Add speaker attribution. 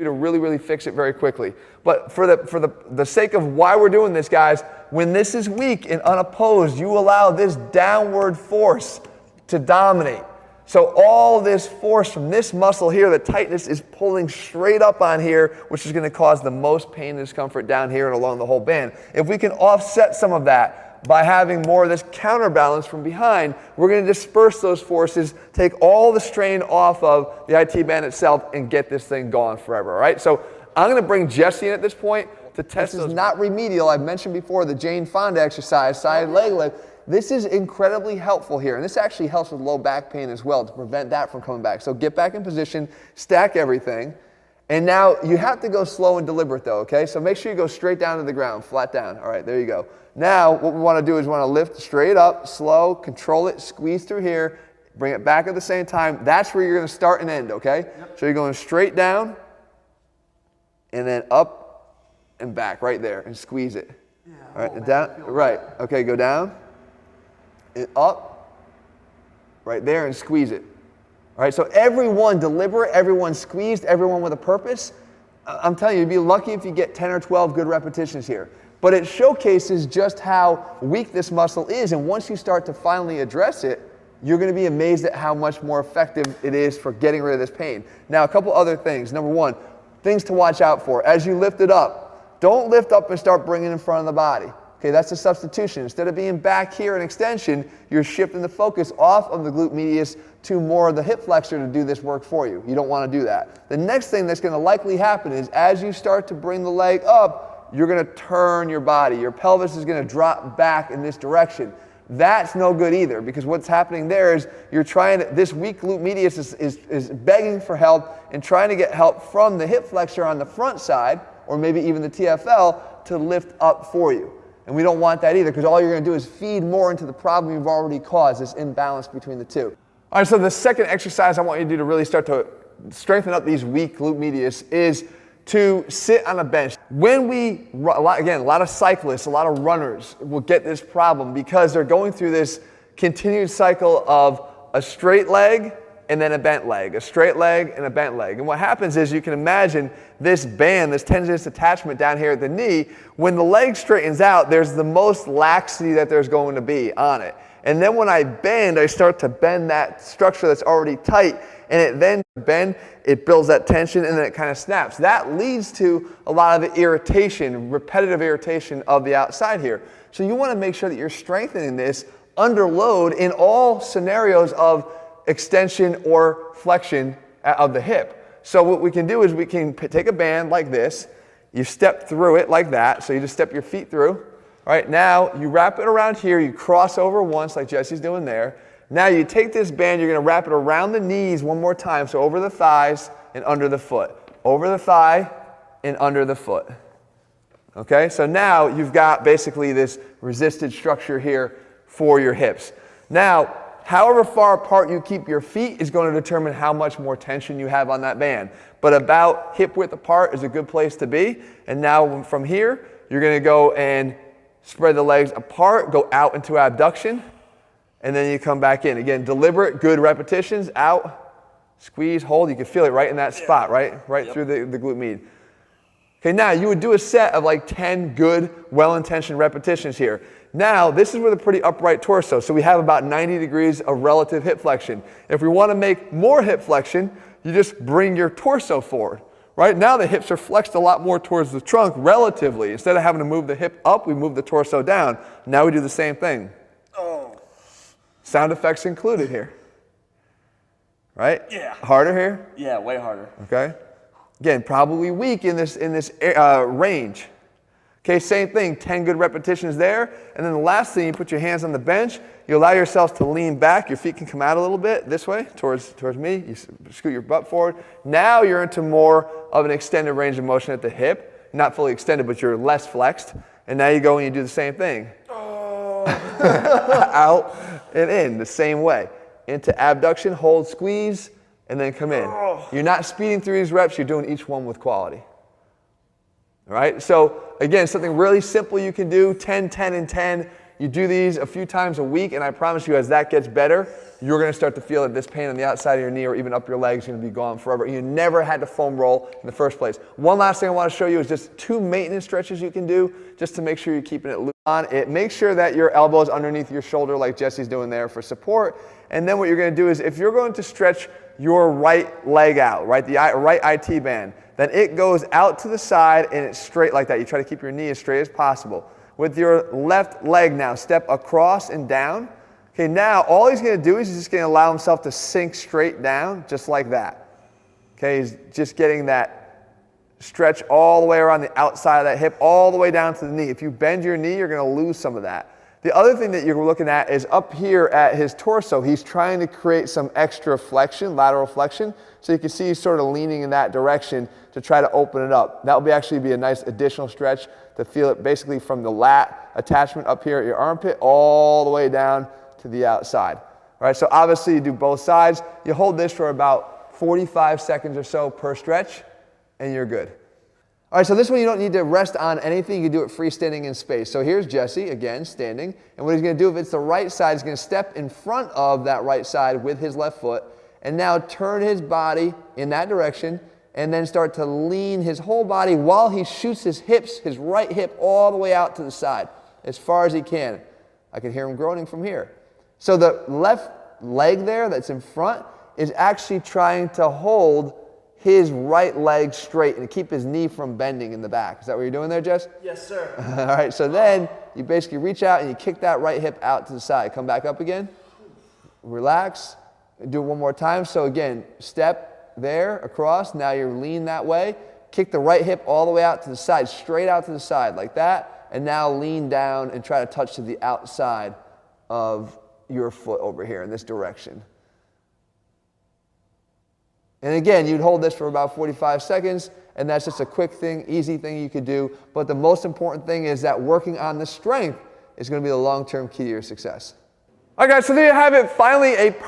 Speaker 1: to really fix it very quickly. But for the sake of why we're doing this, guys, when this is weak and unopposed, you allow this downward force to dominate. So all this force from this muscle here, the tightness, is pulling straight up on here, which is going to cause the most pain and discomfort down here and along the whole band. If we can offset some of that by having more of this counterbalance from behind, we're going to disperse those forces, take all the strain off of the IT band itself, and get this thing gone forever, all right? So I'm going to bring Jesse in at this point to test those. This is not remedial. I've mentioned before the Jane Fonda exercise, side leg lift. This is incredibly helpful here, and this actually helps with low back pain as well to prevent that from coming back. So get back in position, stack everything, and now you have to go slow and deliberate though, okay? So make sure you go straight down to the ground, flat down. All right, there you go. Now, what we want to do is we want to lift straight up, slow, control it, squeeze through here, bring it back at the same time. That's where you're going to start and end, okay? Yep. So you're going straight down, and then up and back right there, and squeeze it. Yeah, all right, and down, right. Okay, go down, and up, right there, and squeeze it. All right, so everyone deliberate, everyone squeezed, everyone with a purpose. I'm telling you, you'd be lucky if you get 10 or 12 good repetitions here. But it showcases just how weak this muscle is, and once you start to finally address it, you're going to be amazed at how much more effective it is for getting rid of this pain. Now, a couple other things. Number one, things to watch out for. As you lift it up, don't lift up and start bringing it in front of the body. Okay, that's a substitution. Instead of being back here in extension, you're shifting the focus off of the glute medius to more of the hip flexor to do this work for you. You don't want to do that. The next thing that's going to likely happen is as you start to bring the leg up, you're going to turn your body. Your pelvis is going to drop back in this direction. That's no good either, because what's happening there is you're trying to, this weak glute medius is begging for help and trying to get help from the hip flexor on the front side, or maybe even the TFL, to lift up for you. And we don't want that either, because all you're going to do is feed more into the problem you've already caused, this imbalance between the two. All right, so the second exercise I want you to do to really start to strengthen up these weak glute medius is to sit on a bench. When we run, a lot of cyclists, a lot of runners will get this problem because they're going through this continued cycle of a straight leg and then a bent leg, a straight leg and a bent leg. And what happens is, you can imagine this band, this tendinous attachment down here at the knee, when the leg straightens out, there's the most laxity that there's going to be on it. And then when I bend, I start to bend that structure that's already tight, and it builds that tension, and then it kind of snaps. That leads to a lot of the irritation, repetitive irritation of the outside here. So you want to make sure that you're strengthening this under load in all scenarios of extension or flexion of the hip. So what we can do is we can take a band like this, you step through it like that, so you just step your feet through. All right, now you wrap it around here, you cross over once like Jesse's doing there. Now you take this band, you're going to wrap it around the knees one more time, so over the thighs and under the foot. Over the thigh and under the foot. Okay, so now you've got basically this resisted structure here for your hips. Now, however far apart you keep your feet is going to determine how much more tension you have on that band. But about hip width apart is a good place to be. And now from here, you're going to go and spread the legs apart, go out into abduction, and then you come back in. Again, deliberate, good repetitions, out, squeeze, hold. You can feel it right in that spot, right? Right through the glute med. Okay, now you would do a set of like 10 good, well-intentioned repetitions here. Now, this is with a pretty upright torso, so we have about 90 degrees of relative hip flexion. If we want to make more hip flexion, you just bring your torso forward. Right now the hips are flexed a lot more towards the trunk relatively. Instead of having to move the hip up, we move the torso down. Now we do the same thing. Oh. Sound effects included here. Right? Yeah. Harder here?
Speaker 2: Yeah, way harder.
Speaker 1: Okay. Again, probably weak in this range. Okay, same thing, 10 good repetitions there. And then the last thing, you put your hands on the bench, you allow yourself to lean back, your feet can come out a little bit this way, towards me, you scoot your butt forward. Now you're into more of an extended range of motion at the hip, not fully extended, but you're less flexed. And now you go and you do the same thing. Oh. Out and in, the same way. Into abduction, hold, squeeze, and then come in. Oh. You're not speeding through these reps, you're doing each one with quality. All right, so again, something really simple you can do, 10, 10, and 10. You do these a few times a week, and I promise you, as that gets better, you're going to start to feel that this pain on the outside of your knee or even up your leg is going to be gone forever. You never had to foam roll in the first place. One last thing I want to show you is just 2 maintenance stretches you can do just to make sure you're keeping it loose on it. Make sure that your elbow is underneath your shoulder like Jesse's doing there for support. And then what you're going to do is if you're going to stretch your right leg out, right, the right IT band, then it goes out to the side and it's straight like that. You try to keep your knee as straight as possible. With your left leg now, step across and down. Okay, now all he's going to do is he's just going to allow himself to sink straight down just like that. Okay, he's just getting that stretch all the way around the outside of that hip, all the way down to the knee. If you bend your knee, you're going to lose some of that. The other thing that you're looking at is up here at his torso. He's trying to create some extra flexion, lateral flexion. So you can see he's sort of leaning in that direction to try to open it up. That will actually be a nice additional stretch to feel it basically from the lat attachment up here at your armpit all the way down to the outside. All right, so obviously you do both sides. You hold this for about 45 seconds or so per stretch, and you're good. All right, so this one you don't need to rest on anything. You can do it freestanding in space. So here's Jesse, again, standing. And what he's going to do, if it's the right side, he's going to step in front of that right side with his left foot and now turn his body in that direction and then start to lean his whole body while he shoots his hips, his right hip, all the way out to the side as far as he can. I can hear him groaning from here. So the left leg there that's in front is actually trying to hold his right leg straight and keep his knee from bending in the back. Is that what you're doing there, Jess?
Speaker 2: Yes, sir.
Speaker 1: All right, so then you basically reach out and you kick that right hip out to the side. Come back up again. Relax. Do it one more time. So again, step there across. Now you're lean that way. Kick the right hip all the way out to the side, straight out to the side like that. And now lean down and try to touch to the outside of your foot over here in this direction. And again, you'd hold this for about 45 seconds, and that's just a quick thing, easy thing you could do. But the most important thing is that working on the strength is going to be the long-term key to your success. All right, guys, so there you have it. Finally, a permanent